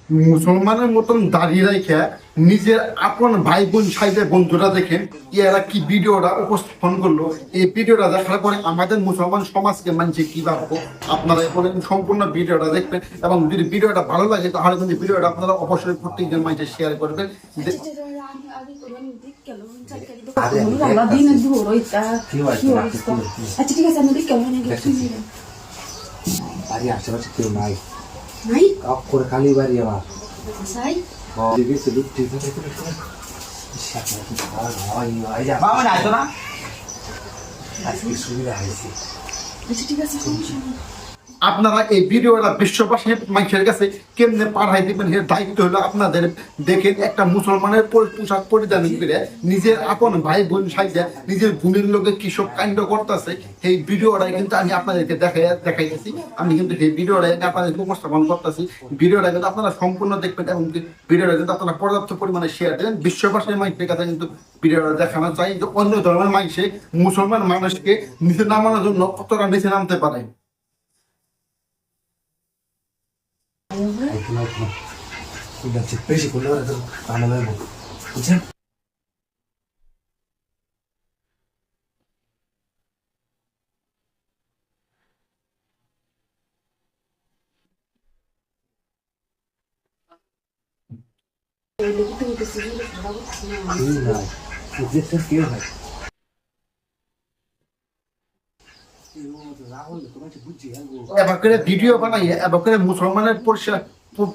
মুসলমানের মতন দাঁড়িয়ে রেখে নিজের আপন ভাই বোন সাইডে বন্ধুরা দেখেন এরা কি ভিডিওটা উপস্থাপন করলো। এই ভিডিওটা দেখার পরে আমাদের মুসলমান সমাজকে মানছে কি ভাববো, আপনারা এরপরে সম্পূর্ণ ভিডিওটা দেখবেন এবং যদি ভিডিওটা ভালো লাগে তাহলে কিন্তু ভিডিওটা আপনারা অবশ্যই প্রত্যেকজন মানুষের শেয়ার করবেন। আচ্ছা ঠিক আছে আমি দেখে বাড়ি আশেপাশে কেউ নাই, নাই অফ করে খালি বাড়ি আমার সাই দেখেছি লুটটি মামা আসতো না। আজকে সুবিধা হয়েছে। আচ্ছা ঠিক আছে সমস্যা নেই। আপনারা এই ভিডিওটা বিশ্ববাসীর মানুষের কাছে কেমনে পাঠাই দিবেন এর দায়িত্ব হলো আপনাদের। দেখেন একটা মুসলমানের পোশাক পরিধান করে নিজের আপন ভাই বোন সাইজা নিজের বোনের লোকে কৃষক কাণ্ড করতেছে, এই ভিডিওটা কিন্তু আমি আপনাদেরকে দেখাইতেছি। আমি কিন্তু এই ভিডিওটা আপনাদেরকে উপস্থাপন করতেছি। ভিডিওটা কিন্তু আপনারা সম্পূর্ণ দেখবেন এবং ভিডিওটা কিন্তু আপনারা পর্যাপ্ত পরিমাণে শেয়ার দেবেন। বিশ্ববাসীর মানুষের কাছে কিন্তু ভিডিওটা দেখানো চাই যে অন্য ধর্মের মানুষে মুসলমান মানুষকে নিচে নামানোর জন্য কতটা নিচে নামতে পারে। বেশি করলে ভালো লাগবে, বুঝছেন? কেউ হয় এবার করে ভিডিও বানাইয়া এবার করে মুসলমানের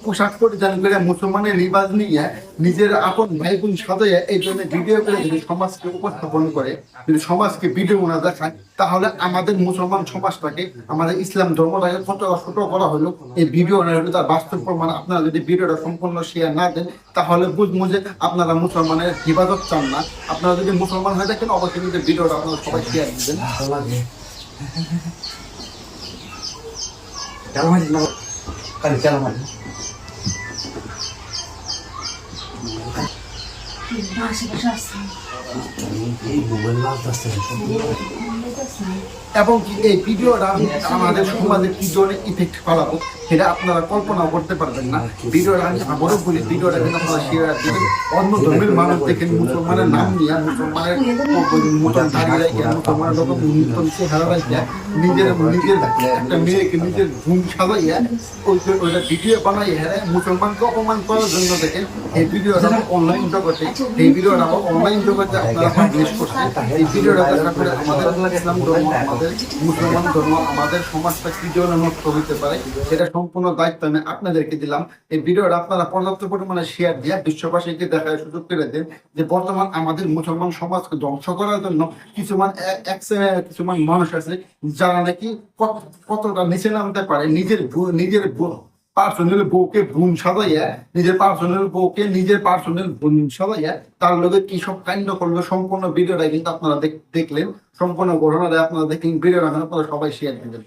পোশাক পরিধান করে মুসলমানের রিবাজ নিয়ে নিজের আপন ভাই বোন সাজাইয়া এই জন্য ভিডিও করে যদি সমাজকে উপস্থাপন করে, যদি সমাজকে ভিডিও না দেখায় তাহলে আমাদের মুসলমান সমাজটাকে আমাদের ইসলাম ধর্মটাকে কতটা ছোট করা হলো। এই ভিডিও না হলে তার বাস্তব প্রমাণ। আপনারা যদি ভিডিওটা সম্পূর্ণ শেয়ার না দেন তাহলে বুঝবো যে আপনারা মুসলমানের হিফাজত চান না। আপনারা যদি মুসলমান হয়ে থাকেন অবশ্যই কিন্তু ভিডিওটা আপনারা সবাই শেয়ার দিবেন। ভালো লাগে। চালামারি না খালি চালামারি আশেপাশে আসছে এই মোবাইল লাভ আসছে এবং এই ভিডিওটা আমাদের সমাজে কি ধরনের ইফেক্ট ফেলাবো সেটা আপনারা কল্পনা করতে পারবেন না। ভিডিওটা আমি আবারও বলি, ভিডিওটা কিন্তু আপনারা শেয়ার দিবেন। অন্য ধর্মের মানুষ দেখেন মুসলমানের নাম নিয়ে মুসলমানের মতন দাঁড়িয়ে রাখে মুসলমানের লোক নতুন চেহারা রাখিয়া নিজের একটা মেয়েকে নিজের ঘুম সাজাইয়া ওইটা ভিডিও বানাই হ্যাঁ মুসলমানকে অপমান করার জন্য দেখেন এই ভিডিওটা অনলাইন জগতে অনলাইন জগতে আপনারা পাবলিশ করছেন। এই ভিডিওটা দেখার পরে আমাদের ইসলাম ধর্ম আমাদের মুসলমান ধর্ম আমাদের সমাজটা কি ধরনের নষ্ট হইতে পারে সেটা সম্পূর্ণ দায়িত্ব আমি আপনাদেরকে দিলাম। এই ভিডিওটা আপনারা পর্যাপ্ত পরিমাণে শেয়ার দিয়ে বিশ্ববাসীকে দেখার সুযোগ করে দেন যে বর্তমান আমাদের মুসলমান সমাজকে ধ্বংস করার জন্য কিছুমান মানুষ আছে যারা নাকি কতটা নিচে নামতে পারে নিজের পার্সোনাল বউকে বোন সাজাইয়া নিজের পার্সোনাল বোন সাজাইয়া তার লোকের কি সব কাণ্ড করলো। সম্পূর্ণ ভিডিওটা কিন্তু আপনারা দেখলেন, সম্পূর্ণ ঘটনাটা আপনারা দেখলেন। ভিডিওটা আপনারা সবাই শেয়ার দিবেন।